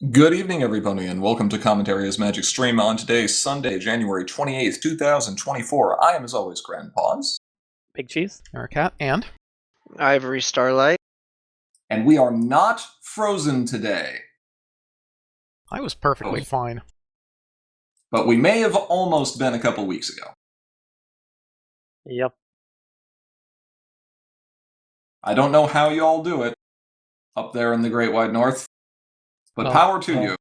Good evening, everybody, and welcome to Commentary as Magic Stream on today's Sunday, January 28th, 2024. I am, as always, Grandpaws. Big Cheese. Cat, and Ivory Starlight. And we are not frozen today. I was perfectly fine. But we may have almost been a couple weeks ago. Yep. I don't know how you all do it up there in the Great Wide North, but Well, power to you.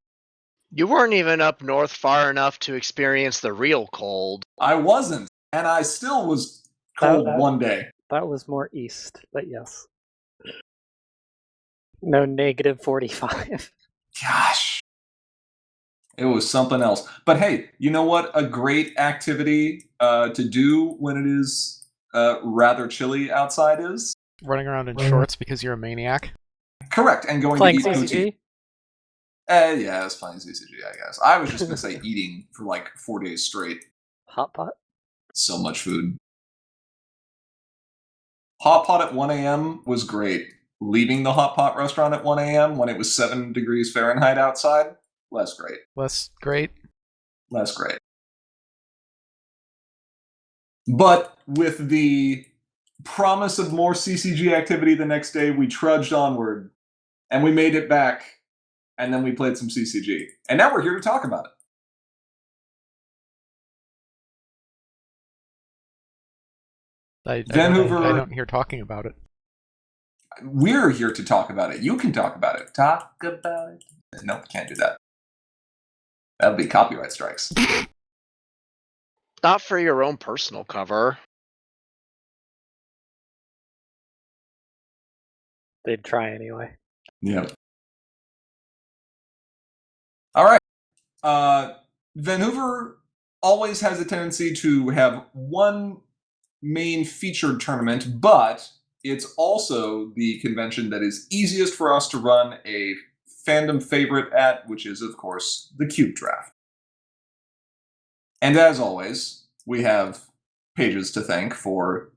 You weren't even up north far enough to experience the real cold. I wasn't, and I still was cold one day. That was more east, but yes. No negative 45. Gosh. It was something else. But hey, you know what? A great activity to do when it is rather chilly outside is? Running around in shorts because you're a maniac. Correct, and going Playing to eat poutine. CCG? Yeah, it's playing CCG, I guess. I was just going to say eating for like 4 days straight. Hot pot? So much food. Hot pot at 1 a.m. was great. Leaving the hot pot restaurant at 1 a.m. when it was 7 degrees Fahrenheit outside, less great. Less great. Less great. But with the promise of more CCG activity the next day, we trudged onward, and we made it back, and then we played some CCG. And now we're here to talk about it. Vanhoover, I don't hear talking about it. We're here to talk about it. You can talk about it. Talk about it. Nope, can't do that. That'll be copyright strikes. Not for your own personal cover. They'd try anyway. Yep. All right. Vanhoover always has a tendency to have one main featured tournament, but it's also the convention that is easiest for us to run a fandom favorite at, which is, of course, the Cube Draft. And as always, we have Pages to thank for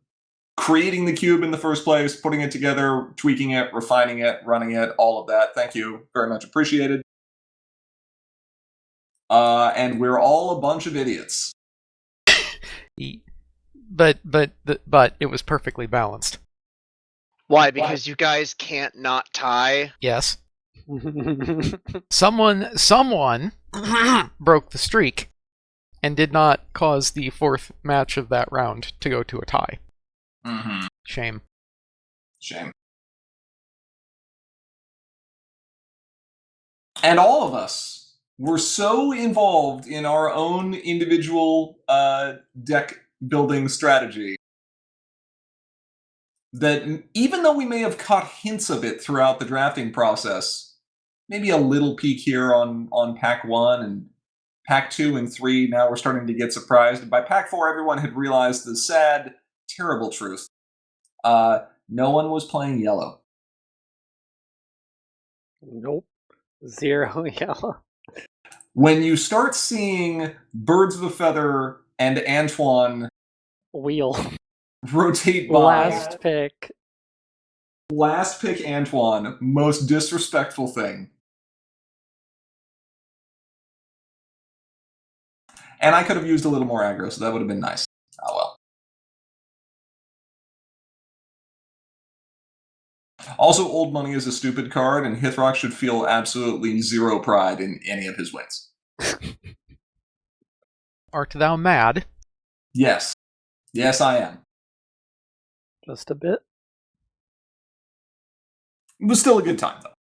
creating the cube in the first place, putting it together, tweaking it, refining it, running it, all of that. Thank you. Very much appreciated. And we're all a bunch of idiots. But it was perfectly balanced. Why? Because you guys can't not tie? Yes. Someone broke the streak and did not cause the fourth match of that round to go to a tie. Mm-hmm. Shame. And all of us were so involved in our own individual deck building strategy that even though we may have caught hints of it throughout the drafting process, maybe a little peek here on pack 1 and pack 2 and 3, now we're starting to get surprised. By pack 4, everyone had realized the sad, terrible truth. No one was playing yellow. Nope. 0 yellow. When you start seeing Birds of a Feather and Antoine Wheel. rotate by... Last pick Antoine, most disrespectful thing. And I could have used a little more aggro, so that would have been nice. Oh well. Also, Old Money is a stupid card, and Hithrock should feel absolutely zero pride in any of his wins. Art thou mad? Yes. Yes, I am. Just a bit. It was still a good time, though.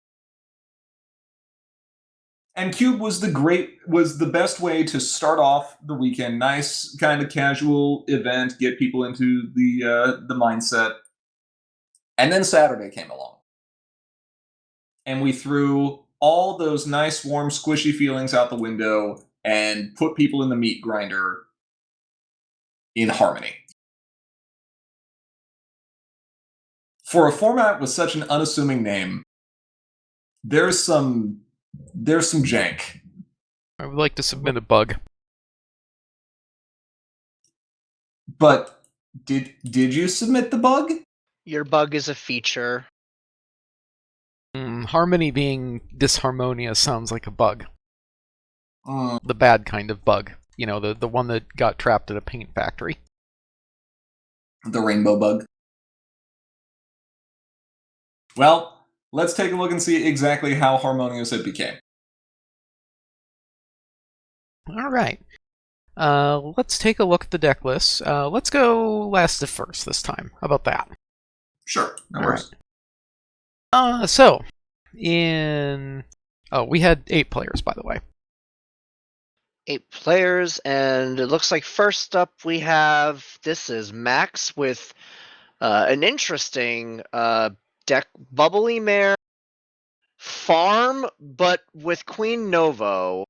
And Cube was the best way to start off the weekend. Nice, kind of casual event, get people into the mindset. And then Saturday came along. And we threw all those nice, warm, squishy feelings out the window and put people in the meat grinder in harmony. For a format with such an unassuming name, there's some jank. I would like to submit a bug. But did you submit the bug? Your bug is a feature. Harmony being disharmonious sounds like a bug. Mm, The bad kind of bug. You know, the one that got trapped at a paint factory. the rainbow bug. Well, let's take a look and see exactly how harmonious it became. All right. Let's take a look at the deck list. Let's go last to first this time. How about that? Sure, no All worries. We had 8 players, by the way. 8 players, and it looks like first up we have, this is Max with an interesting deck, Bubbly Mare Farm, but with Queen Novo.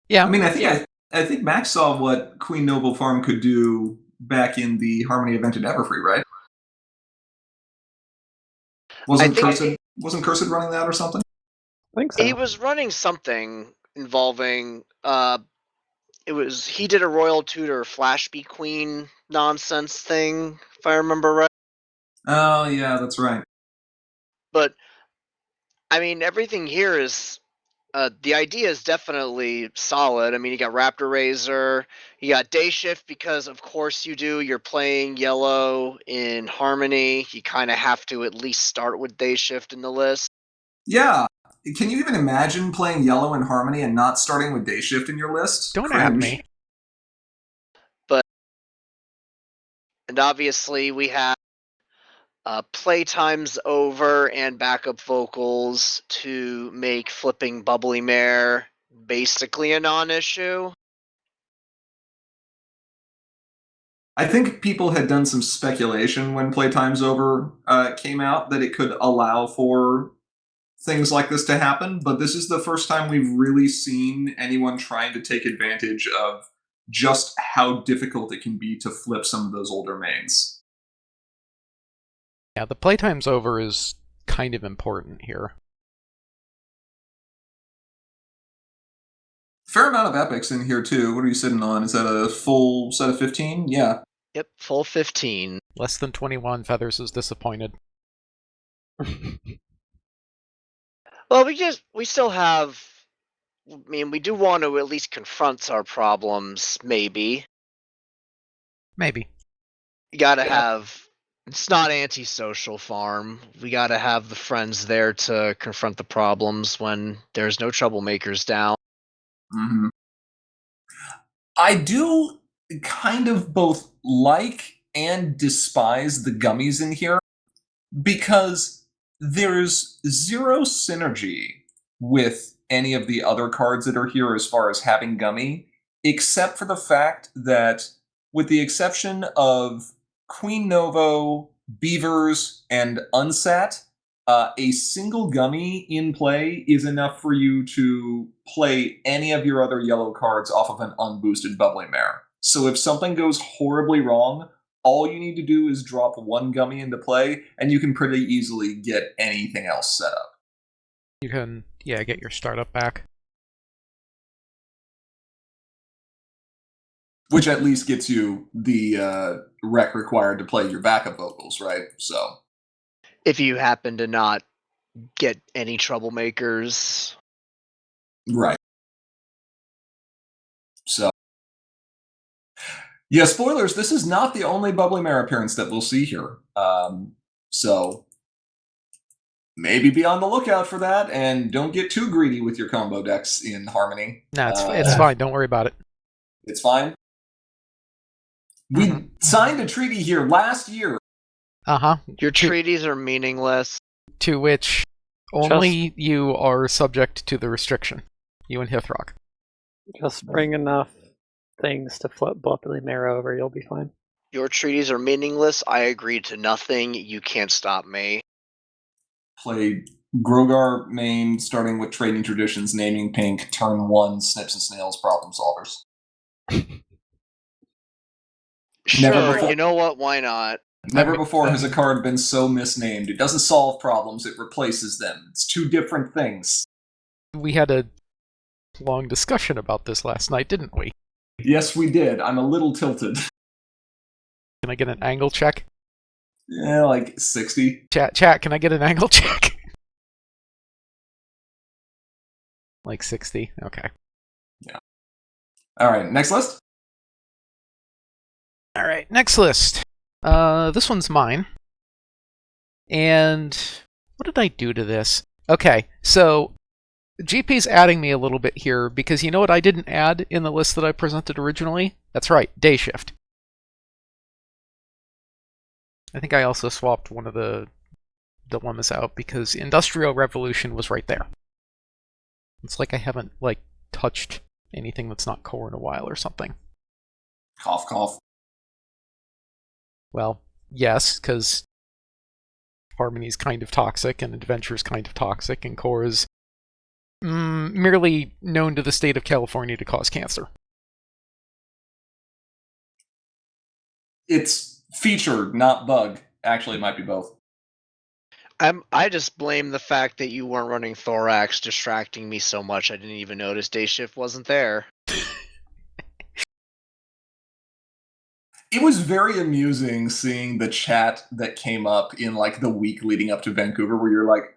Yeah. I mean, I think Max saw what Queen Noble Farm could do back in the Harmony event at Everfree, right? Wasn't Cursed running that or something? I think so. He was running something involving he did a Royal Tutor Flashby Queen nonsense thing, if I remember right. Oh, yeah, that's right. But I mean, everything here is the idea is definitely solid. I mean, you got Raptor Razor, you got Day Shift because of course you do. You're playing yellow in Harmony. You kind of have to at least start with Day Shift in the list. Yeah. Can you even imagine playing yellow in Harmony and not starting with Day Shift in your list? Don't Cringe. at me. And obviously we have playtime's over and backup vocals to make flipping Bubbly Mare basically a non-issue. I think people had done some speculation when Playtime's Over came out that it could allow for things like this to happen, but this is the first time we've really seen anyone trying to take advantage of just how difficult it can be to flip some of those older mains. Yeah, the playtime's over is kind of important here. Fair amount of epics in here, too. What are you sitting on? Is that a full set of 15? Yeah. Yep, full 15. Less than 21, Feathers is disappointed. Well, we still have, I mean, we do want to at least confront our problems, maybe. Maybe. You gotta have, it's not antisocial farm. We gotta have the friends there to confront the problems when there's no troublemakers down. Mm-hmm. I do kind of both like and despise the gummies in here because there's zero synergy with any of the other cards that are here as far as having gummy, except for the fact that, with the exception of Queen Novo, Beavers, and Unsat, a single gummy in play is enough for you to play any of your other yellow cards off of an unboosted Bubbly Mare. So if something goes horribly wrong, all you need to do is drop one gummy into play, and you can pretty easily get anything else set up. You can, get your startup back. Which at least gets you the rec required to play your backup vocals, right? So, If you happen to not get any troublemakers. right. So, yeah, spoilers, this is not the only Bubbly Mare appearance that we'll see here. So, maybe be on the lookout for that, and don't get too greedy with your combo decks in Harmony. Nah, it's fine. Don't worry about it. It's fine. We signed a treaty here last year. Uh-huh. Your treaties are meaningless. To which only you are subject to the restriction. You and Hithrock. Just bring enough things to flip Bubbly Mare over, you'll be fine. Your treaties are meaningless. I agree to nothing. You can't stop me. Play Grogar main, starting with Trading Traditions, naming pink, turn 1, Snips and Snails, problem solvers. Sure, you know what? Why not? Never before has a card been so misnamed. It doesn't solve problems, it replaces them. It's two different things. We had a long discussion about this last night, didn't we? Yes, we did. I'm a little tilted. Can I get an angle check? Yeah, like 60. Chat, can I get an angle check? Like 60. Okay. All right, next list. All right, next list. This one's mine. And what did I do to this? Okay, so GP's adding me a little bit here because you know what I didn't add in the list that I presented originally? That's right, day shift. I think I also swapped one of the dilemmas out because Industrial Revolution was right there. It's like I haven't touched anything that's not core in a while or something. Cough, cough. Well, yes, because Harmony's kind of toxic and Adventure's kind of toxic, and core is merely known to the state of California to cause cancer. It's feature, not bug. Actually, it might be both. I just blame the fact that you weren't running Thorax distracting me so much I didn't even notice day shift wasn't there. It was very amusing seeing the chat that came up in the week leading up to Vancouver, where you're like,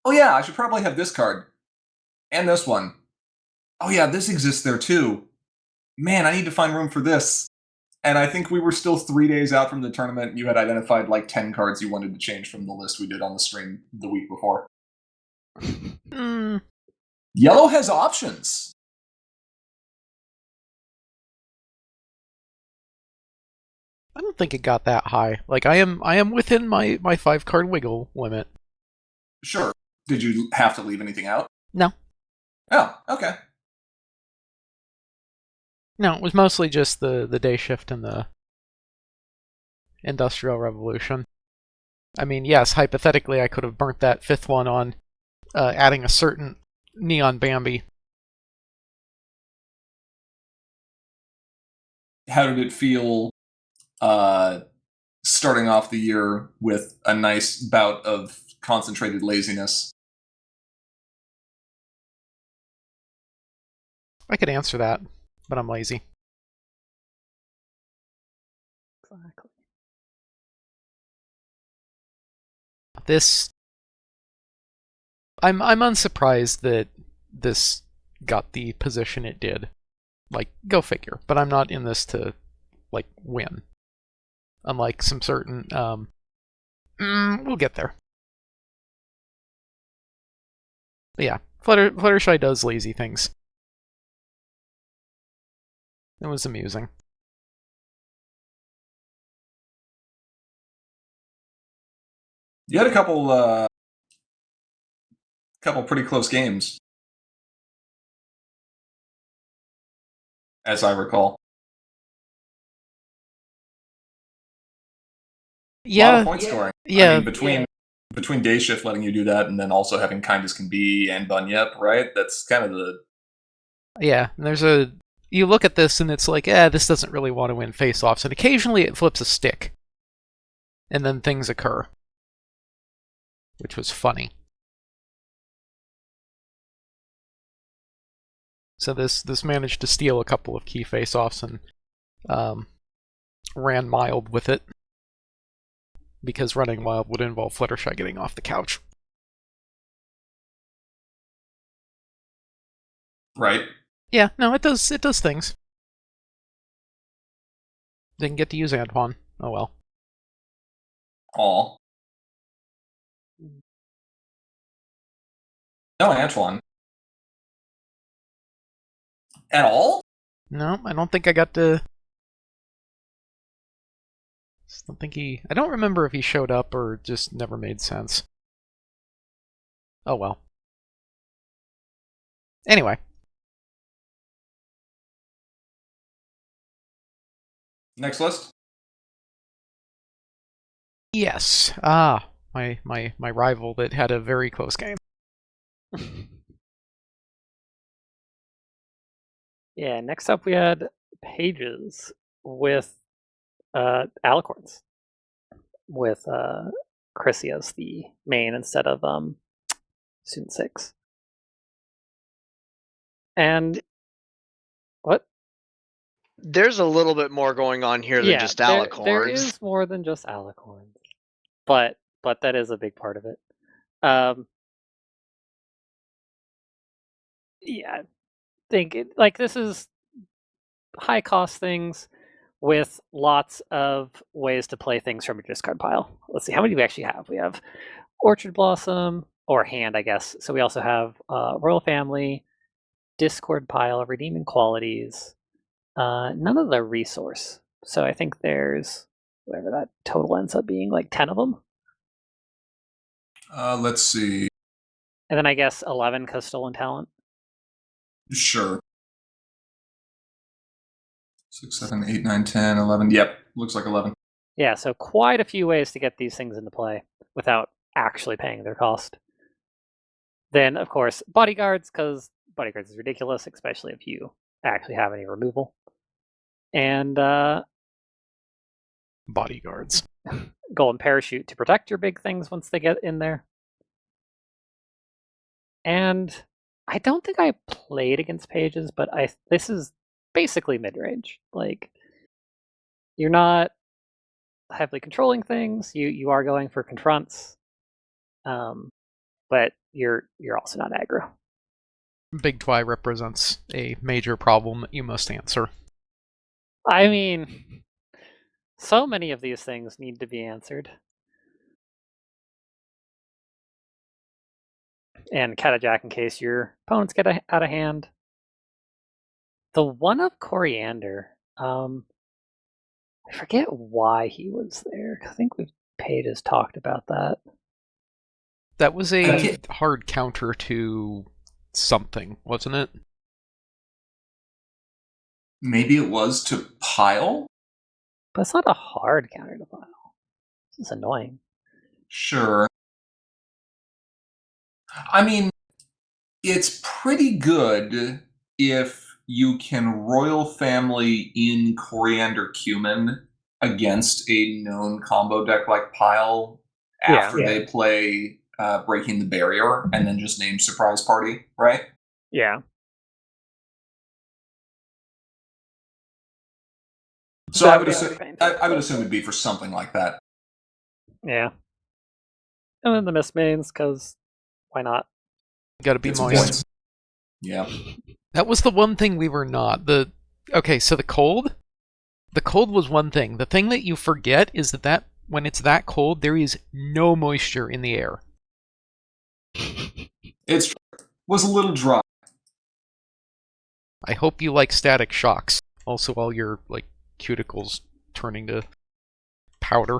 "Oh yeah, I should probably have this card and this one. Oh yeah, this exists there too. Man, I need to find room for this." And I think we were still 3 days out from the tournament. You had identified 10 cards you wanted to change from the list we did on the stream the week before. Yellow has options. I don't think it got that high. I am within my 5-card wiggle limit. Sure. Did you have to leave anything out? No. Oh, okay. No, it was mostly just the day shift and the Industrial Revolution. I mean, yes, hypothetically I could have burnt that 5th one on adding a certain Neon Bambi. How did it feel starting off the year with a nice bout of concentrated laziness? I could answer that, but I'm lazy. Exactly. This... I'm unsurprised that this got the position it did. Go figure. But I'm not in this to, win. Unlike some certain... we'll get there. But yeah, Fluttershy does lazy things. It was amusing. You had a couple pretty close games, as I recall. Yeah. A lot of point scoring. Yeah. I mean, between day shift letting you do that and then also having Kind as Can Be and Bunyip, right? That's kind of the... Yeah, and you look at this and it's like, this doesn't really want to win face-offs, and occasionally it flips a stick. And then things occur. Which was funny. So this managed to steal a couple of key face-offs and ran mild with it. Because running wild would involve Fluttershy getting off the couch. Right. Yeah, no, it does things. Didn't get to use Antoine. Oh well. Aw. No Antoine. At all? No, I don't think I got to... I don't remember if he showed up or just never made sense. Oh well. Anyway. Next list? Yes. My rival that had a very close game. Yeah, next up we had Pages with Alicorns. With Chrissy as the main instead of Student 6. And what? There's a little bit more going on here than just There alicorns. is more than just alicorns. but that is a big part of it. Yeah, this is high cost things with lots of ways to play things from your discard pile. Let's see, how many do we actually have? We have Orchard Blossom, or Hand, I guess. So we also have Royal Family, Discord pile, Redeeming Qualities, none of the Resource. So I think there's, whatever that total ends up being, like 10 of them. Let's see. And then I guess 11 because Stolen Talent. Sure. 6, 7, 8, 9, 10, 11. Yep, looks like 11. Yeah, so quite a few ways to get these things into play without actually paying their cost. Then, of course, Bodyguards, because Bodyguards is ridiculous, especially if you actually have any removal. And Bodyguards. Golden Parachute to protect your big things once they get in there. And I don't think I played against pages, but this is basically mid-range. Like, you're not heavily controlling things. You are going for confronts, but you're also not aggro. Big Twy represents a major problem that you must answer. I mean, so many of these things need to be answered. And Catajack in case your opponents get out of hand. The one of Coriander, I forget why he was there. I think Paige has talked about that. That was a hard counter to something, wasn't it? Maybe it was to pile? But it's not a hard counter to pile. This is annoying. Sure. I mean, it's pretty good if you can Royal Family in Coriander Cumin against a known combo deck like Pile after they play Breaking the Barrier and then just name Surprise Party, right? Yeah. So I would assume it'd be for something like that. Yeah. And then the Mist Mains, because why not? Gotta be Get moist. points. Yeah. That was the one thing we were not. Okay, so the cold was one thing. The thing that you forget is that when it's that cold, there is no moisture in the air. It was a little dry. I hope you like static shocks. Also, all your cuticles turning to powder.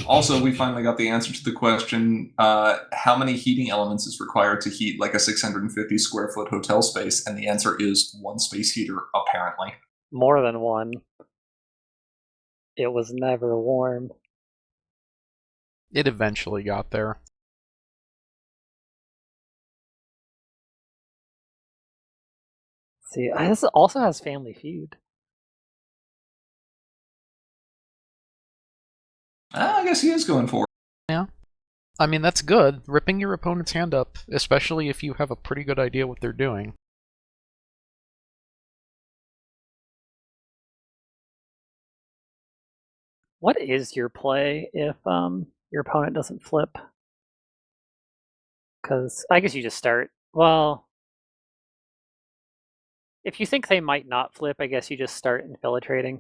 Also, we finally got the answer to the question, how many heating elements is required to heat like a 650 square foot hotel space? And the answer is 1 space heater, apparently. More than one. It was never warm. It eventually got there. See, this also has Family Feud. I guess he is going for it. Yeah. I mean, that's good. Ripping your opponent's hand up, especially if you have a pretty good idea what they're doing. What is your play if your opponent doesn't flip? Because I guess you just start. Well, if you think they might not flip, I guess you just start infiltrating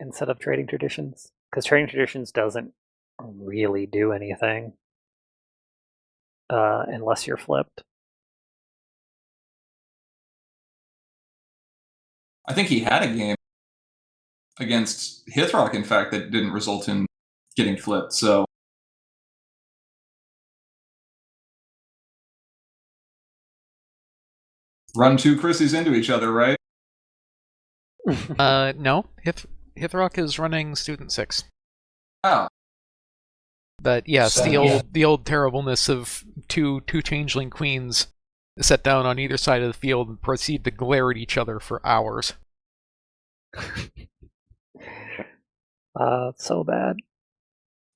instead of Trading Traditions. Because Trading Traditions doesn't really do anything unless you're flipped. I think he had a game against Hithrock, in fact, that didn't result in getting flipped, so... Run 2 Chrissies into each other, right? No. Hithrock is running Student 6. Oh. But yes, the old terribleness of two Changeling Queens set down on either side of the field and proceed to glare at each other for hours. So bad.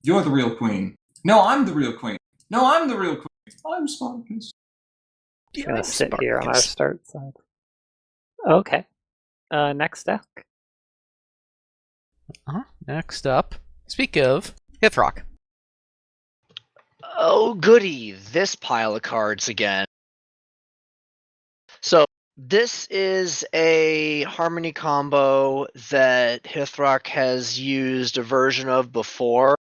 You're the real queen. No, I'm the real queen. No, I'm the real queen. I'm Spartacus. Just gonna sit here on our start side. Okay. Next deck. Next up, speak of, Hithrock. Oh, goody. This pile of cards again. So, this is a Harmony combo that Hithrock has used a version of before.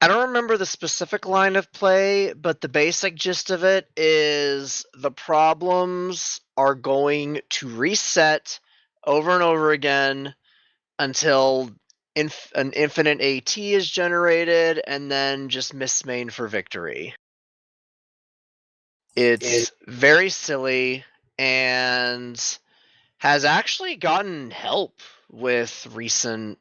I don't remember the specific line of play, but the basic gist of it is the problems are going to reset over and over again until an infinite AT is generated, and then just miss main for victory. It's very silly and has actually gotten help with recent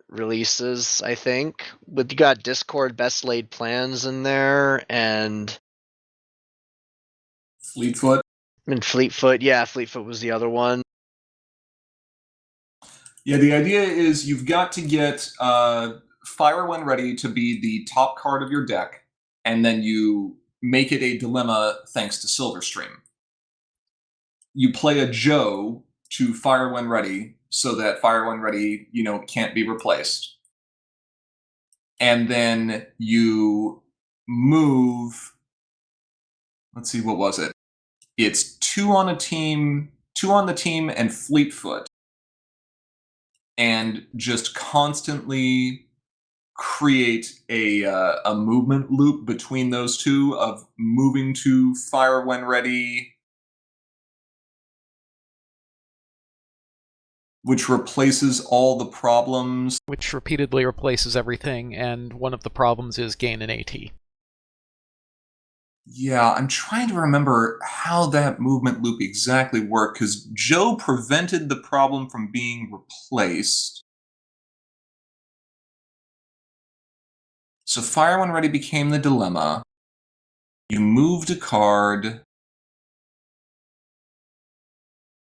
releases, I think. You got Discord best laid plans in there, and Fleetfoot. Fleetfoot. Yeah, Fleetfoot was the other one. Yeah, the idea is you've got to get Fire When Ready to be the top card of your deck, and then you make it a dilemma thanks to Silverstream. You play a Joe to Fire When Ready so that Fire When Ready, can't be replaced. And then you move, let's see, what was it? It's two on the team and Fleetfoot. And just constantly create a movement loop between those two of moving to Fire When Ready, which replaces all the problems. Which repeatedly replaces everything, and one of the problems is gain an AT. Yeah, I'm trying to remember how that movement loop exactly worked, because Joe prevented the problem from being replaced. So Fire When Ready became the dilemma. You moved a card.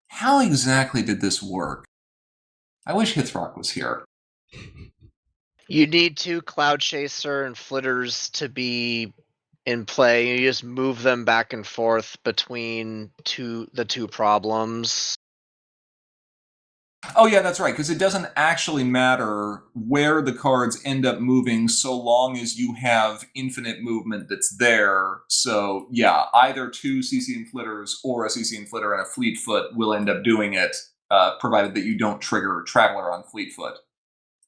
How exactly did this work? I wish Hithrock was here. You need two Cloud Chaser and Flitters to be in play. You just move them back and forth between the two problems. Oh yeah, that's right, because it doesn't actually matter where the cards end up moving so long as you have infinite movement that's there. So yeah, either two CC and Flitters or a CC and Flitter and a Fleetfoot will end up doing it, provided that you don't trigger Traveler on Fleetfoot.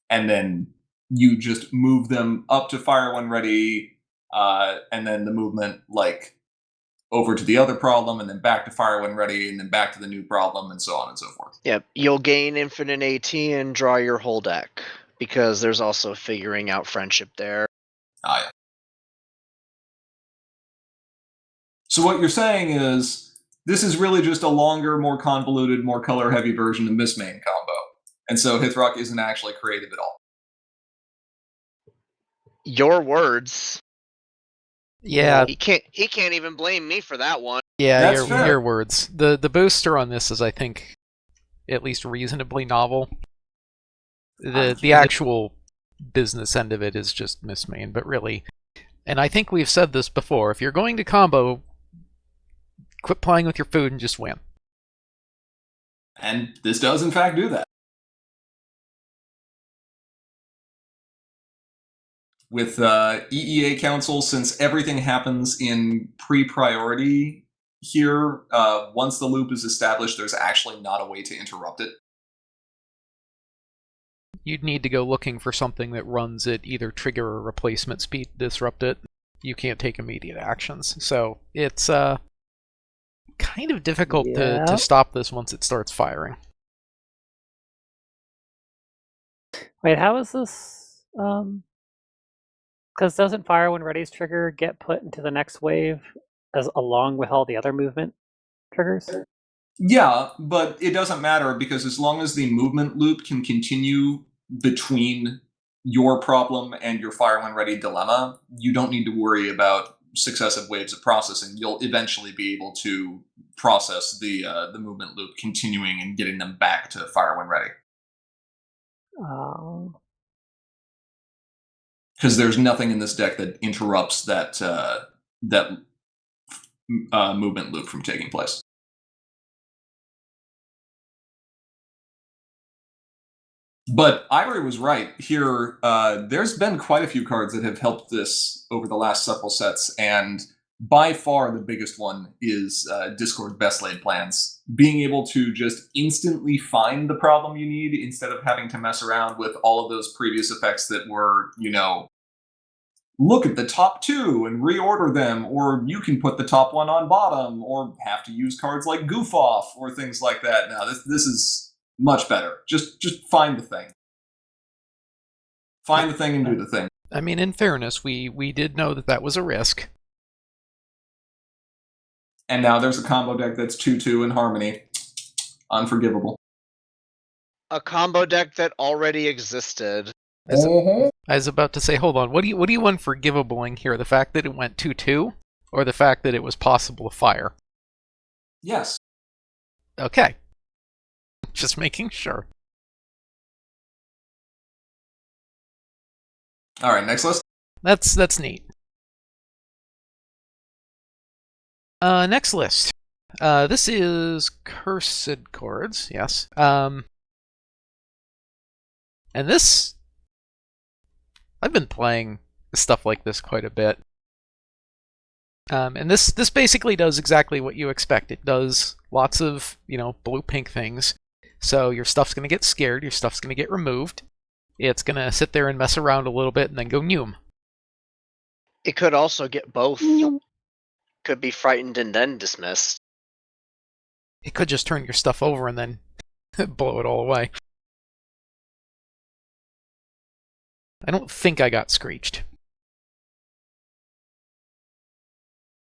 And then you just move them up to Fire When Ready, and then the movement, over to the other problem, and then back to Fire When Ready, and then back to the new problem, and so on and so forth. Yep, you'll gain infinite AT and draw your whole deck, because there's also figuring out friendship there. Ah, yeah. So what you're saying is, this is really just a longer, more convoluted, more color-heavy version of Mistmain combo. And so Hithrock isn't actually creative at all. Your words. Yeah, He can't even blame me for that one. yeah, That's fair. your words. The booster on this is, I think, at least reasonably novel. The actual business end of it is just Mistmain, but really, and I think we've said this before, if you're going to combo, quit playing with your food and just win. And this does in fact do that. With EEA Council, since everything happens in pre-priority here, once the loop is established, there's actually not a way to interrupt it. You'd need to go looking for something that runs at either trigger or replacement speed to disrupt it. You can't take immediate actions. So it's kind of difficult to stop this once it starts firing. Wait, how is this? Because doesn't Fire When Ready's trigger get put into the next wave along with all the other movement triggers? Yeah, but it doesn't matter, because as long as the movement loop can continue between your problem and your Fire When Ready dilemma, you don't need to worry about successive waves of processing. You'll eventually be able to process the movement loop, continuing and getting them back to Fire When Ready. Because there's nothing in this deck that interrupts that movement loop from taking place. But Ivory was right. Here, there's been quite a few cards that have helped this over the last several sets, and by far the biggest one is Discord Best Laid Plans. Being able to just instantly find the problem you need instead of having to mess around with all of those previous effects that were, look at the top two and reorder them, or you can put the top one on bottom, or have to use cards like Goof Off or things like that. Now, this is much better. Just find the thing. Find the thing and do the thing. I mean, in fairness, we did know that was a risk. And now there's a combo deck that's 2/2 in Harmony. Unforgivable. A combo deck that already existed. I was about to say, hold on, what do you unforgivabling here? The fact that it went 2/2, or the fact that it was possible to fire? Yes. Okay. Just making sure. All right, next list. That's neat. Next list. This is Cursed Chords, yes. And this, I've been playing stuff like this quite a bit. And this basically does exactly what you expect. It does lots of, blue-pink things. So your stuff's going to get scared, your stuff's going to get removed. It's going to sit there and mess around a little bit and then go noom. It could also get both. Could be frightened and then dismissed. It could just turn your stuff over and then blow it all away. I don't think I got screeched.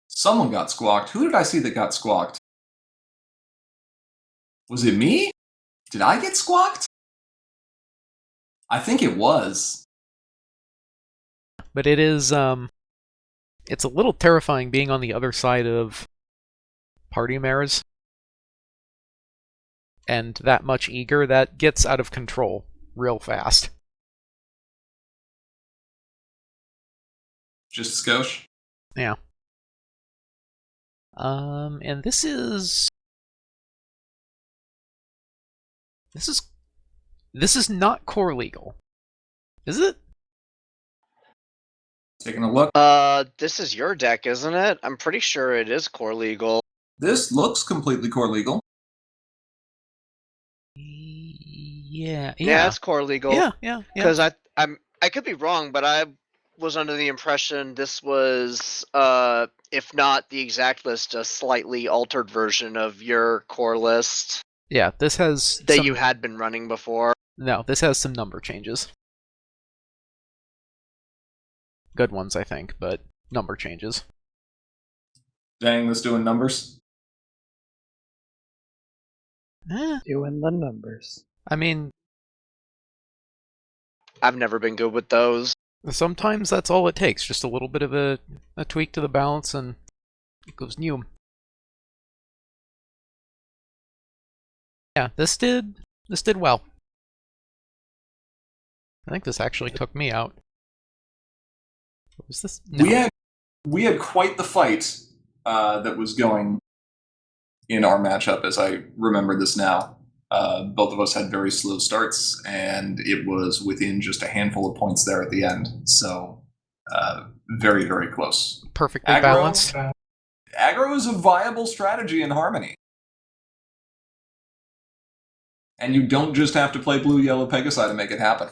Someone got squawked. Who did I see that got squawked? Was it me? Did I get squawked? I think it was. But it is, it's a little terrifying being on the other side of party mares. And that much eager, that gets out of control real fast. Just a skosh? Yeah. And this is not core legal. Is it? Taking a look. This is your deck, isn't it? I'm pretty sure it is core legal. This looks completely core legal. Yeah, it's core legal. Yeah. Because I could be wrong, but I was under the impression this was, if not the exact list, a slightly altered version of your core list. Yeah, this has that you had been running before. No, this has some number changes. Good ones, I think, but number changes. Dang, this doing numbers. Doing the numbers. I mean, I've never been good with those. Sometimes that's all it takes, just a little bit of a tweak to the balance and it goes new. Yeah, this did well. I think this actually took me out. What was this? No. We had quite the fight that was going in our matchup, as I remember this now. Both of us had very slow starts, and it was within just a handful of points there at the end. So, very, very close. Perfectly balanced. Aggro is a viable strategy in Harmony. And you don't just have to play blue-yellow Pegasi to make it happen.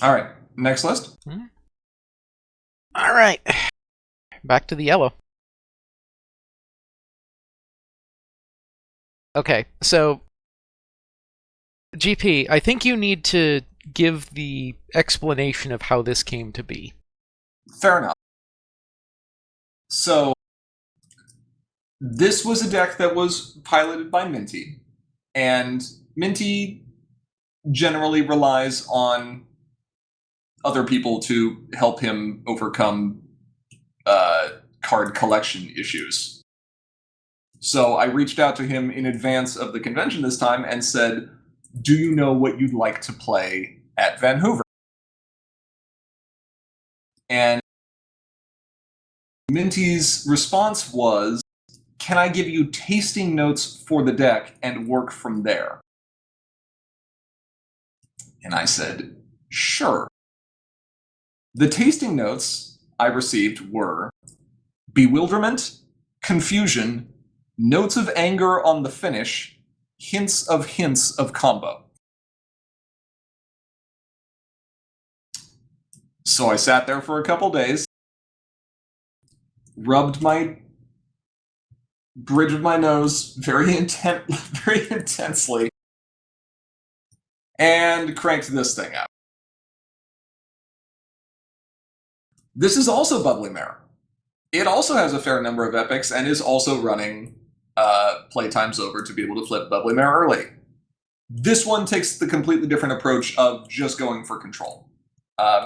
All right, next list. All right, back to the yellow. Okay, so GP, I think you need to give the explanation of how this came to be. Fair enough. So, this was a deck that was piloted by Minty, and Minty generally relies on other people to help him overcome card collection issues. So I reached out to him in advance of the convention this time and said, do you know what you'd like to play at Vanhoover? And Minty's response was, "Can I give you tasting notes for the deck and work from there?" And I said, "Sure." The tasting notes I received were bewilderment, confusion, notes of anger on the finish, hints of combo. So I sat there for a couple days, rubbed my bridge of my nose very intensely, and cranked this thing out. This is also Bubbly Mare. It also has a fair number of epics and is also running playtimes over to be able to flip Bubbly Mare early. This one takes the completely different approach of just going for control.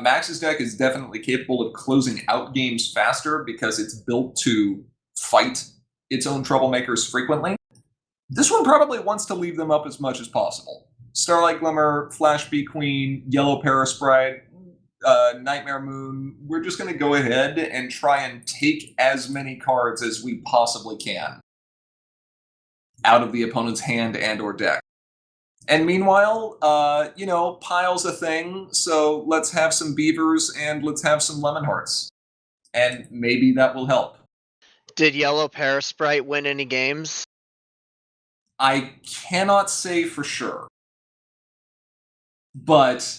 Max's deck is definitely capable of closing out games faster because it's built to fight its own troublemakers frequently. This one probably wants to leave them up as much as possible. Starlight Glimmer, Flash Bee Queen, Yellow Parasprite, Nightmare Moon, we're just going to go ahead and try and take as many cards as we possibly can out of the opponent's hand and or deck. And meanwhile, Pile's a thing, so let's have some Beavers and let's have some Lemon Hearts. And maybe that will help. Did Yellow Parasprite win any games? I cannot say for sure. But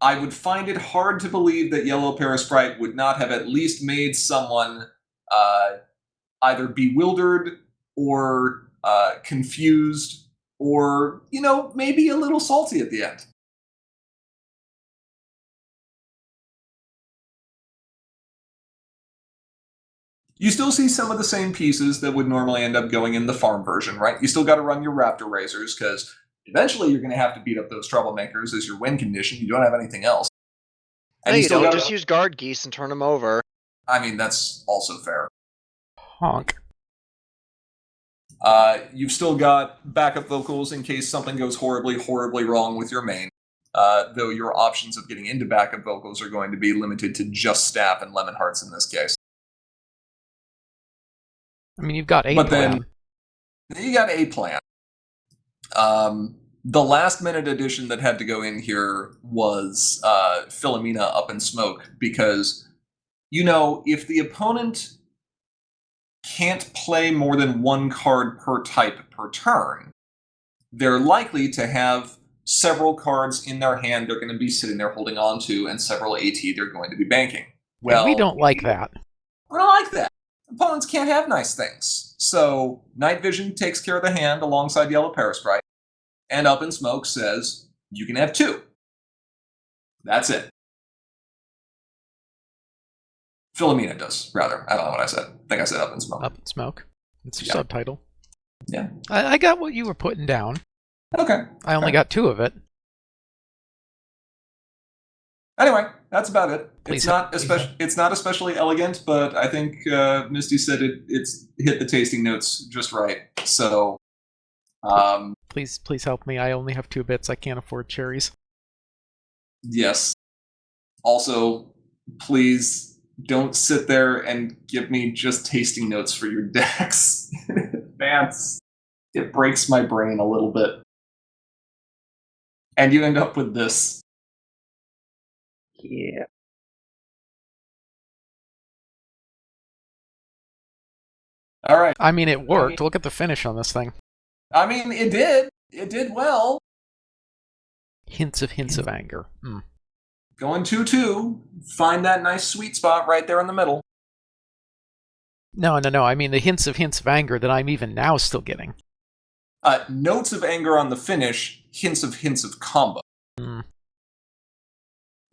I would find it hard to believe that Yellow Parasprite would not have at least made someone either bewildered or confused or, maybe a little salty at the end. You still see some of the same pieces that would normally end up going in the farm version, right? You still got to run your Raptor Razors, because eventually you're going to have to beat up those troublemakers as your win condition. You don't have anything else. And no, you don't. Just use Guard Geese and turn them over. I mean, that's also fair. Honk. You've still got backup vocals in case something goes horribly, horribly wrong with your main. Though your options of getting into backup vocals are going to be limited to just Staff and Lemon Hearts in this case. I mean, you've got a but plan. Then you got a plan. The last minute addition that had to go in here was Philomena Up in Smoke, because, if the opponent can't play more than one card per type per turn, they're likely to have several cards in their hand they're going to be sitting there holding on to, and several AT they're going to be banking. Well, we don't like that. We don't like that. Opponents can't have nice things. So Night Vision takes care of the hand alongside Yellow Parasprite, and Up in Smoke says, you can have 2. That's it. Philomena does, rather. I don't know what I said. I think I said Up in Smoke. Up in Smoke. It's your subtitle. Yeah. I got what you were putting down. Okay. I only got 2 of it. Anyway, that's about it. Please It's not especially elegant, but I think Misty said it's hit the tasting notes just right. So, please help me. I only have 2 bits. I can't afford cherries. Yes. Also, please don't sit there and give me just tasting notes for your decks in advance. It breaks my brain a little bit. And you end up with this. Yeah. All right. I mean, it worked. Look at the finish on this thing. I mean, it did. It did well. Hints of anger. Going 2-2. Find that nice sweet spot right there in the middle. No. I mean, the hints of anger that I'm even now still getting. Notes of anger on the finish. Hints of combo.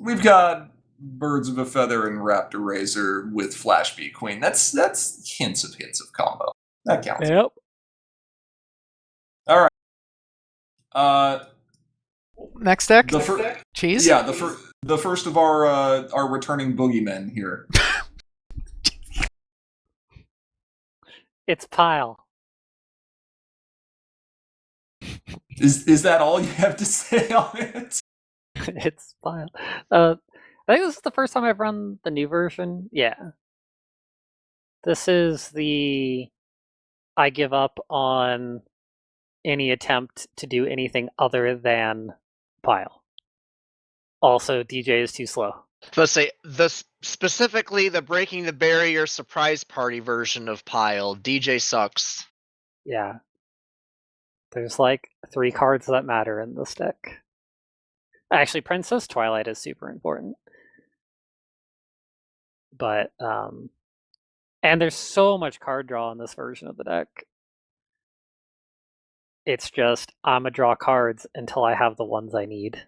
We've got Birds of a Feather and Raptor Razor with Flash Bee Queen. That's hints of combo. That counts. Yep. All right. Next deck. Cheese. Yeah, the first of our returning boogeymen here. It's Pile. Is that all you have to say on it? It's Pile. I think this is the first time I've run the new version. Yeah. This is the I give up on any attempt to do anything other than pile. Also, DJ is too slow. Let's say specifically the breaking the barrier surprise party version of Pile. DJ sucks. Yeah. There's like 3 cards that matter in this deck. Actually, Princess Twilight is super important. But, and there's so much card draw in this version of the deck. It's just, I'ma draw cards until I have the ones I need.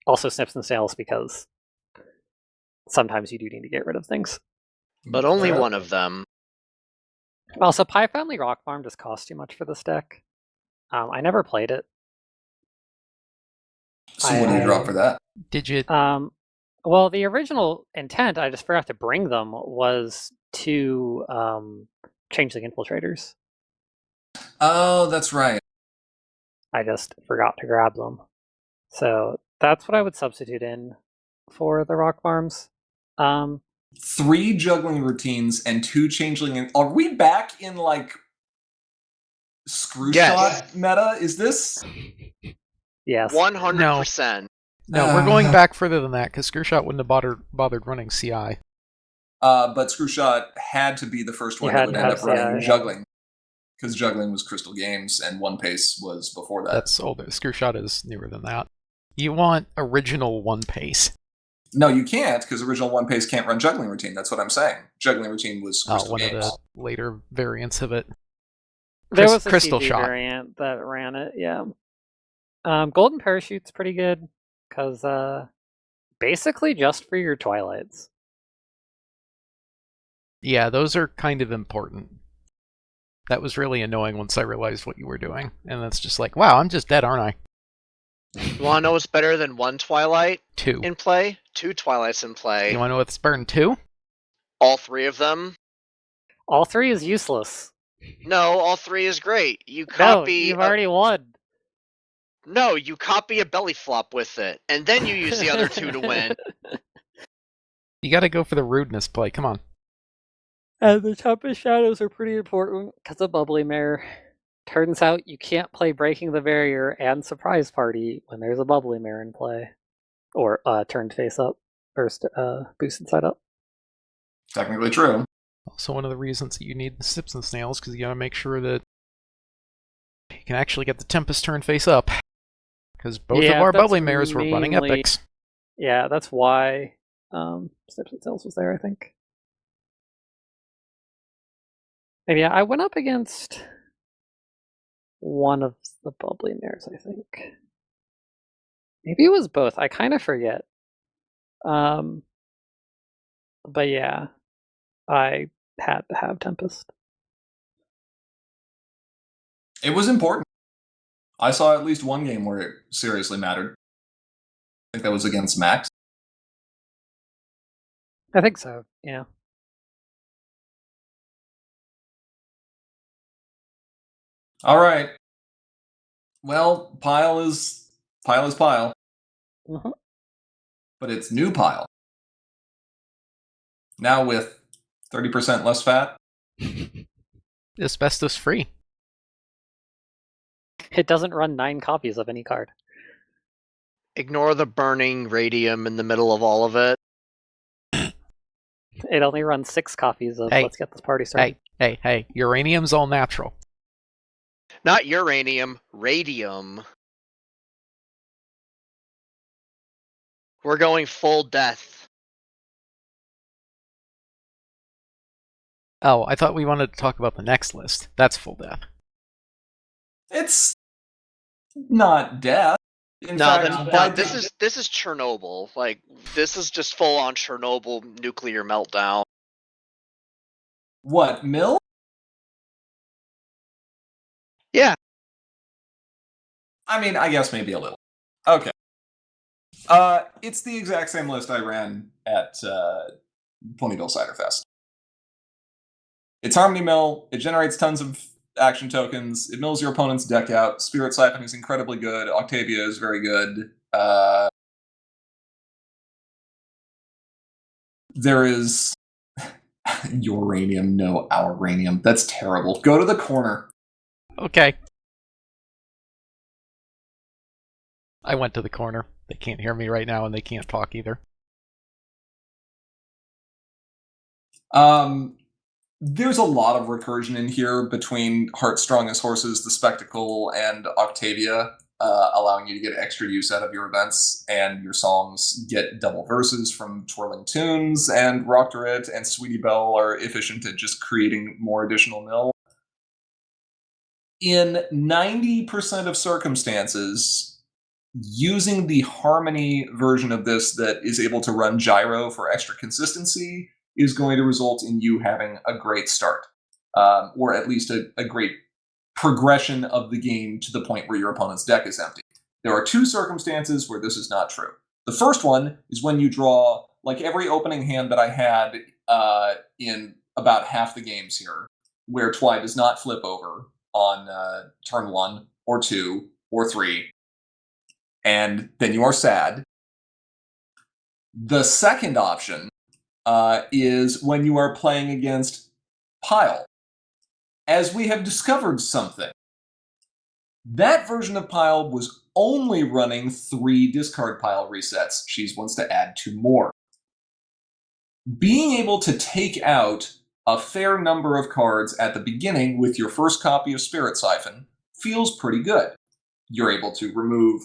Also Snips and Snails, because sometimes you do need to get rid of things. But only one of them. Also, Pie Family Rock Farm just costs too much for this deck. I never played it. So what do you draw for that? Did you? Well, the original intent, I just forgot to bring them, was to Changeling Infiltrators. Oh, that's right. I just forgot to grab them. So that's what I would substitute in for the Rock Farms. 3 juggling routines and 2 changeling. Are we back in like screw shot meta? Is this? Yes. 100%. No, we're going back further than that because Screwshot wouldn't have bothered running CI. But Screwshot had to be the first one that would end up running juggling. Because juggling was Crystal Games and One Pace was before that. That's older. Screwshot is newer than that. You want original One Pace. No, you can't, because original One Pace can't run juggling routine. That's what I'm saying. Juggling routine was Crystal one Games. of the later variants of it. There was a Crystal CG Shot variant that ran it, yeah. Golden Parachute's pretty good, because basically just for your Twilights. Yeah, those are kind of important. That was really annoying once I realized what you were doing. And that's just like, wow, I'm just dead, aren't I? You want to know what's better than 1 Twilight 2 in play? 2 Twilights in play. You want to know what's better than 2? All 3 of them? All 3 is useless. No, all 3 is great. You copy. No, you've already won. No, you copy a belly flop with it, and then you use the other 2 to win. You gotta go for the rudeness play, come on. And the Tempest Shadows are pretty important because of Bubbly Mare. Turns out you can't play Breaking the Barrier and Surprise Party when there's a Bubbly Mare in play. Or turned face up, or boosted side up. Technically true. Also one of the reasons that you need the Snips and Snails, because you gotta make sure that you can actually get the Tempest turn face up. Because both of our Bubbly Mares were running epics. Yeah, that's why Snips and Snails was there, I think. And yeah, I went up against one of the Bubbly Mares, I think. Maybe it was both. I kind of forget. But yeah, I had to have Tempest. It was important. I saw at least one game where it seriously mattered. I think that was against Max. I think so, yeah. All right. Well, Pile is Pile. Mm-hmm. But it's new Pile. Now with 30% less fat. Asbestos free. It doesn't run 9 copies of any card. Ignore the burning radium in the middle of all of it. It only runs 6 copies of Let's Get This Party Started. Hey. Uranium's all natural. Not uranium, radium. We're going full death. Oh, I thought we wanted to talk about the next list. That's full death. It's not death. In fact, this is Chernobyl. Like, this is just full on Chernobyl nuclear meltdown. What, Mill? Yeah. I mean, I guess maybe a little. Okay. It's the exact same list I ran at Ponyville Cider Fest. It's Harmony Mill. It generates tons of action tokens. It mills your opponent's deck out. Spirit Siphon is incredibly good. Octavia is very good. There is Uranium, no, our uranium. That's terrible. Go to the corner. Okay. I went to the corner. They can't hear me right now, and they can't talk either. There's a lot of recursion in here between Heart's Strongest Horses, The Spectacle, and Octavia, allowing you to get extra use out of your events, and your songs get double verses from Twirling Tunes, and Rock Durit and Sweetie Belle are efficient at just creating more additional mill. In 90% of circumstances, using the Harmony version of this that is able to run gyro for extra consistency is going to result in you having a great start, or at least a great progression of the game to the point where your opponent's deck is empty. There are two circumstances where this is not true. The first one is when you draw, like every opening hand that I had in about half the games here, where Twy does not flip over on turn 1 or 2 or 3, and then you are sad. The second option is when you are playing against Pile. As we have discovered something, that version of Pile was only running 3 discard pile resets. She wants to add 2 more. Being able to take out a fair number of cards at the beginning with your first copy of Spirit Siphon feels pretty good. You're able to remove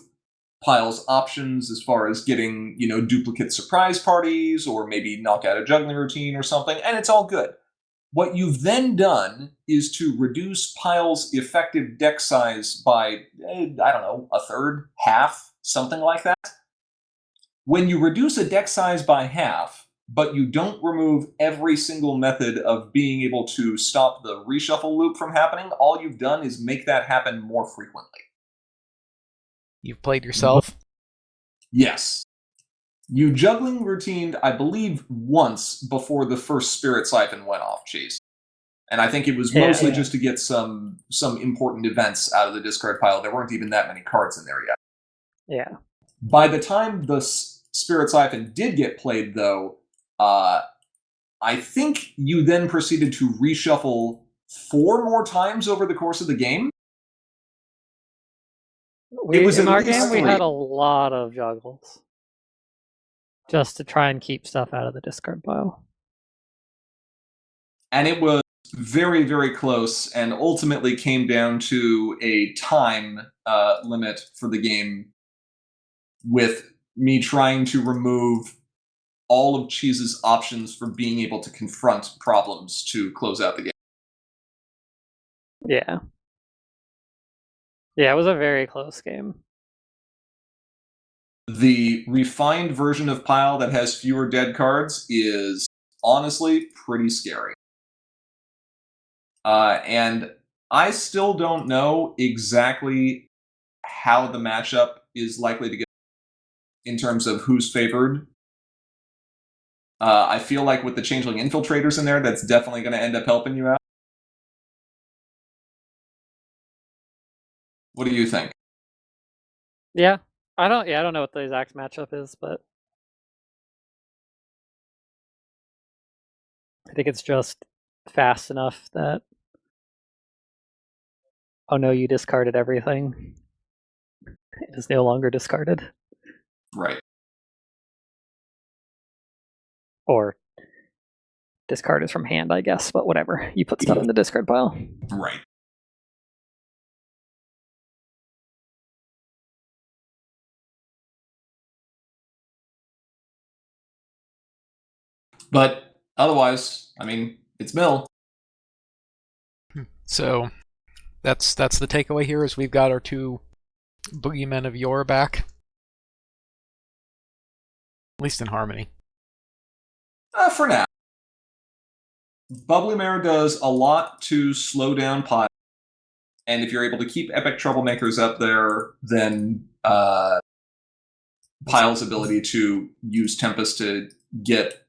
Pile's options as far as getting, duplicate surprise parties or maybe knock out a juggling routine or something, and it's all good. What you've then done is to reduce Pile's effective deck size by, a third, half, something like that. When you reduce a deck size by half, but you don't remove every single method of being able to stop the reshuffle loop from happening, all you've done is make that happen more frequently. You've played yourself? Yes. You juggling routined, I believe, once before the first Spirit Siphon went off, Chase. And I think it was mostly just to get some important events out of the discard pile. There weren't even that many cards in there yet. Yeah. By the time the Spirit Siphon did get played, though, I think you then proceeded to reshuffle 4 more times over the course of the game. In our game, we had a lot of juggles. Just to try and keep stuff out of the discard pile. And it was very, very close, and ultimately came down to a time limit for the game, with me trying to remove all of Cheese's options for being able to confront problems to close out the game. Yeah. Yeah, it was a very close game. The refined version of Pile that has fewer dead cards is honestly pretty scary. And I still don't know exactly how the matchup is likely to go in terms of who's favored. I feel like with the Changeling Infiltrators in there, that's definitely going to end up helping you out. What do you think? Yeah. I don't know what the exact matchup is, but I think it's just fast enough that, oh no, you discarded everything. It is no longer discarded. Right. Or discard is from hand, I guess, but whatever. You put stuff in the discard pile. Right. But otherwise, I mean, it's Mill. So that's the takeaway here, is we've got our 2 boogeymen of yore back. At least in Harmony. For now. Bubbly Mare does a lot to slow down Pile, and if you're able to keep Epic Troublemakers up there, then Pile's ability to use Tempest to get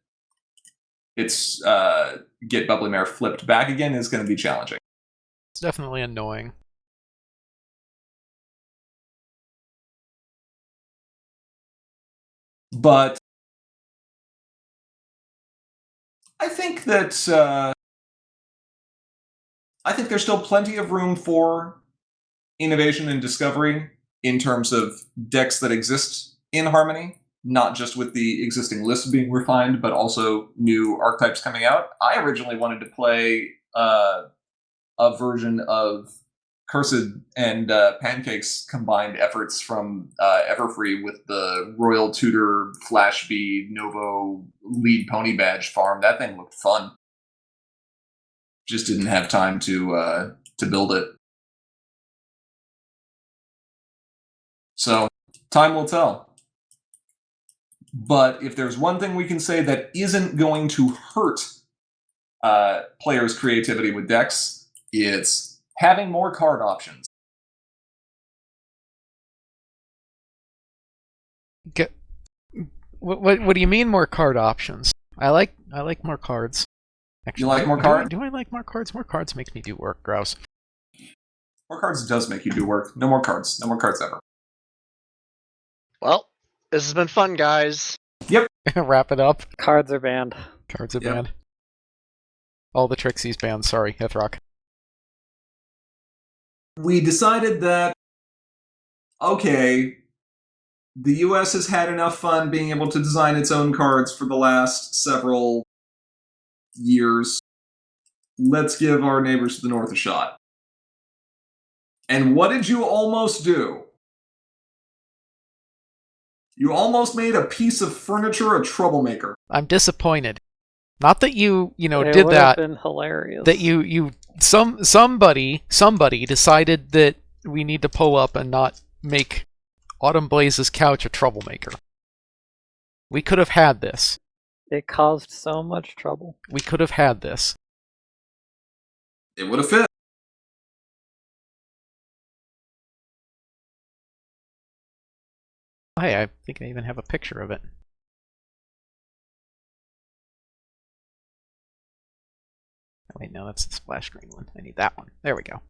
Bubbly Mare flipped back again is going to be challenging. It's definitely annoying. But I think that I think there's still plenty of room for innovation and discovery in terms of decks that exist in Harmony, not just with the existing list being refined, but also new archetypes coming out. I originally wanted to play a version of Cursed and Pancake's combined efforts from Everfree with the Royal Tutor Flashbee Novo lead pony badge farm. That thing looked fun. Just didn't have time to build it. So time will tell. But if there's one thing we can say that isn't going to hurt players' creativity with decks, it's having more card options. What do you mean more card options? I like more cards. Actually, You like more cards? Do I like more cards? More cards make me do work, grouse. More cards does make you do work. No more cards. No more cards ever. Well, this has been fun, guys. Wrap it up. Cards are banned. Cards are Yep. banned. All the Trixies banned. Sorry, Hethrock. We decided that, okay, the US has had enough fun being able to design its own cards for the last several years. Let's give our neighbors to the north a shot. And what did you almost do? You almost made a piece of furniture a troublemaker. I'm disappointed. Not that you It did would have that. been hilarious. That somebody decided that we need to pull up and not make Autumn Blaze's couch a troublemaker. We could have had this. It caused so much trouble. We could have had this. It would have fit. Hey, I think I even have a picture of it. Oh, wait, no, that's the splash screen one. I need that one. There we go.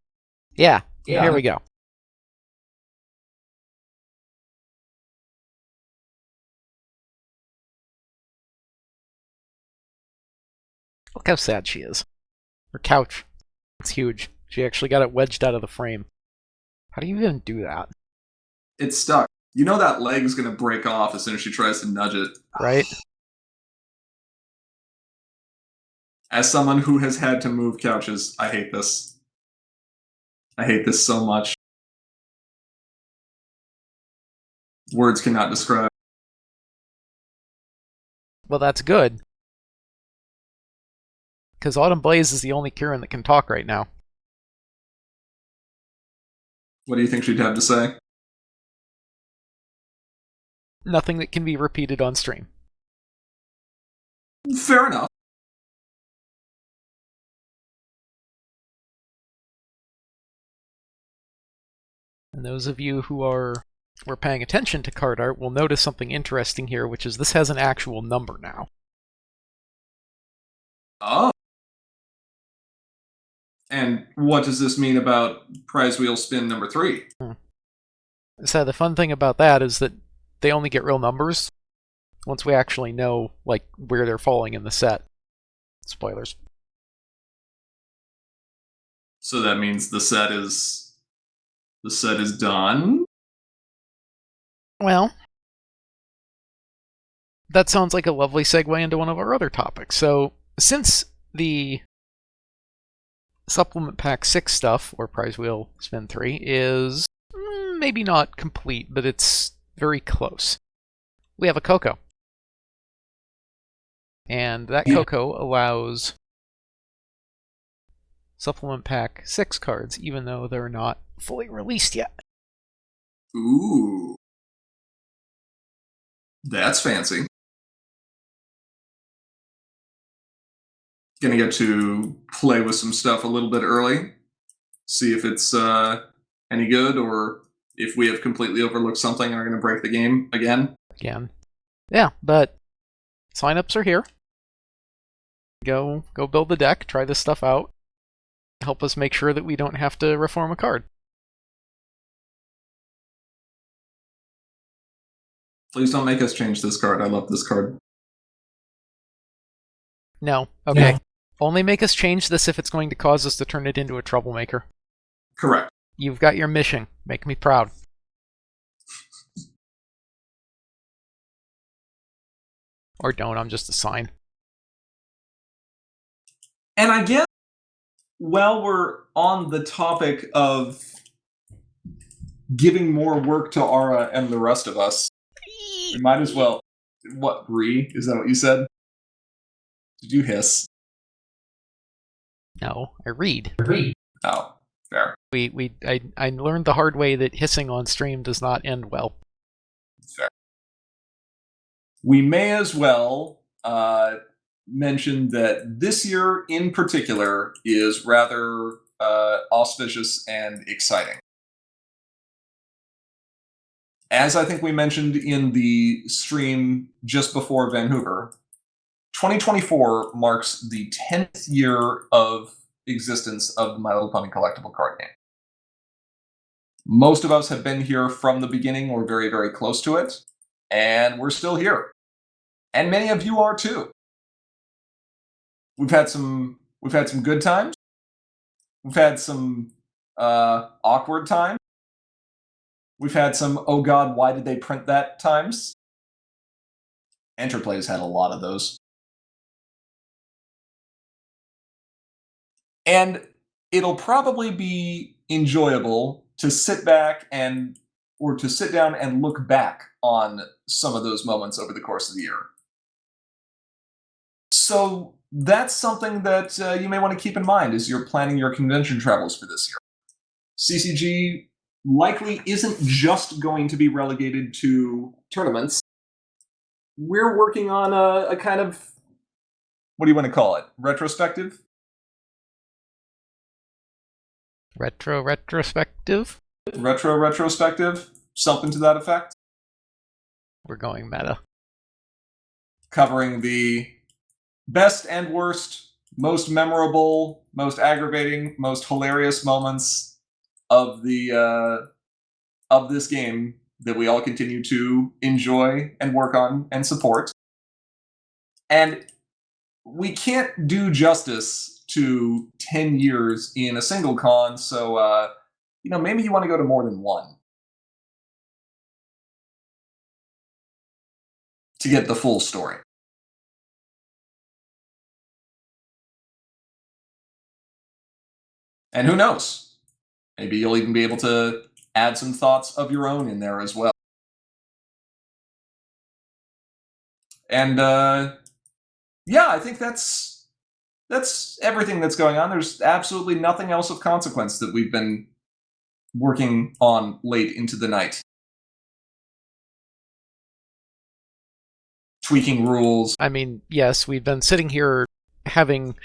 Yeah. Here we go. Look how sad she is. Her couch. It's huge. She actually got it wedged out of the frame. How do you even do that? It's stuck. You know that leg's gonna break off as soon as she tries to nudge it. Right? As someone who has had to move couches, I hate this. I hate this so much. Words cannot describe. Well, that's good. Because Autumn Blaze is the only Kieran that can talk right now. What do you think she'd have to say? Nothing that can be repeated on stream. Fair enough. And those of you who were paying attention to card art will notice something interesting here, which is this has an actual number now. Oh. And what does this mean about prize wheel spin number 3? So the fun thing about that is that they only get real numbers once we actually know like where they're falling in the set. Spoilers. So that means the set is done? Well, that sounds like a lovely segue into one of our other topics. So, since the Supplement Pack 6 stuff, or Prize Wheel Spin 3, is maybe not complete, but it's very close, we have a Coco. And that Coco allows Supplement Pack 6 cards, even though they're not fully released yet. Ooh. That's fancy. Gonna get to play with some stuff a little bit early. See if it's any good, or if we have completely overlooked something and are gonna break the game again. Yeah, but signups are here. Go build the deck, try this stuff out. Help us make sure that we don't have to reform a card. Please don't make us change this card. I love this card. No. Okay. Only make us change this if it's going to cause us to turn it into a troublemaker. Correct. You've got your mission. Make me proud. Or don't, I'm just a sign. And I guess while we're on the topic of giving more work to Ara and the rest of us, we might as well... What, Bree? Is that what you said? Did you hiss? No, I read. Oh, fair. I learned the hard way that hissing on stream does not end well. Fair. We may as well mention that this year in particular is rather auspicious and exciting. As I think we mentioned in the stream just before Vanhoover, 2024 marks the 10th year of existence of the My Little Pony collectible card game. Most of us have been here from the beginning or very, very close to it, and we're still here. And many of you are too. We've had some good times. We've had some awkward times. We've had some, oh god, why did they print that times? Enterplay's had a lot of those. And it'll probably be enjoyable to sit back or to sit down and look back on some of those moments over the course of the year. So that's something that you may want to keep in mind as you're planning your convention travels for this year. CCG likely isn't just going to be relegated to tournaments. We're working on a kind of, what do you want to call it? Retrospective? Retrospective? Retrospective? Something to that effect? We're going meta. Covering the best and worst, most memorable, most aggravating, most hilarious moments of the of this game that we all continue to enjoy and work on and support. And we can't do justice to 10 years in a single con, so maybe you want to go to more than one to get the full story. And who knows? Maybe you'll even be able to add some thoughts of your own in there as well. And I think that's everything that's going on. There's absolutely nothing else of consequence that we've been working on late into the night. Tweaking rules. I mean, yes, we've been sitting here having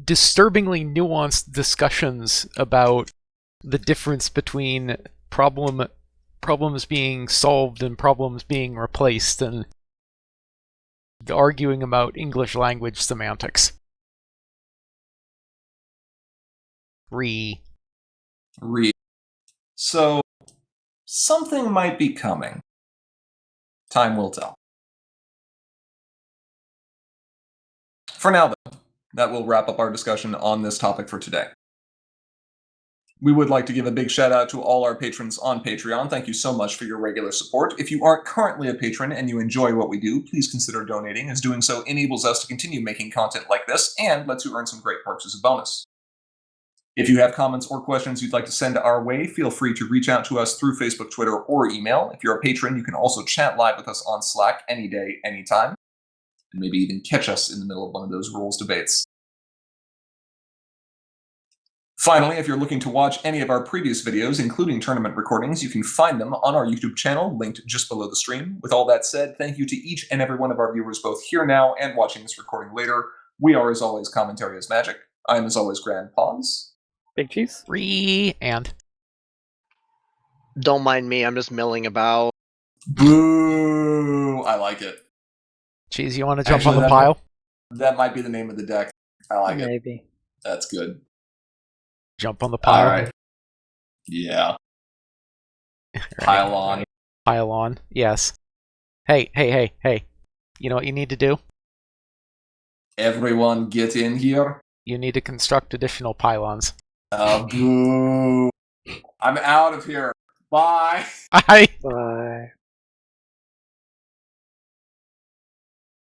disturbingly nuanced discussions about the difference between problems being solved and problems being replaced, and arguing about English language semantics. So, something might be coming. Time will tell. For now, though, that will wrap up our discussion on this topic for today. We would like to give a big shout out to all our patrons on Patreon. Thank you so much for your regular support. If you aren't currently a patron and you enjoy what we do, please consider donating, as doing so enables us to continue making content like this and lets you earn some great perks as a bonus. If you have comments or questions you'd like to send our way, feel free to reach out to us through Facebook, Twitter, or email. If you're a patron, you can also chat live with us on Slack any day, anytime, and maybe even catch us in the middle of one of those rules debates. Finally, if you're looking to watch any of our previous videos, including tournament recordings, you can find them on our YouTube channel, linked just below the stream. With all that said, thank you to each and every one of our viewers, both here now and watching this recording later. We are, as always, Commentary is Magic. I am, as always, Grand Pause. Big Cheese. And Don't mind me, I'm just milling about. Boo! I like it. Cheese, you want to jump Actually, on the pile? That might be the name of the deck. I like it. Maybe. That's good. Jump on the pile. All right. Yeah. Pile on. Pile on. Yes. Hey. You know what you need to do? Everyone get in here. You need to construct additional pylons. Boo. I'm out of here. Bye. I Bye.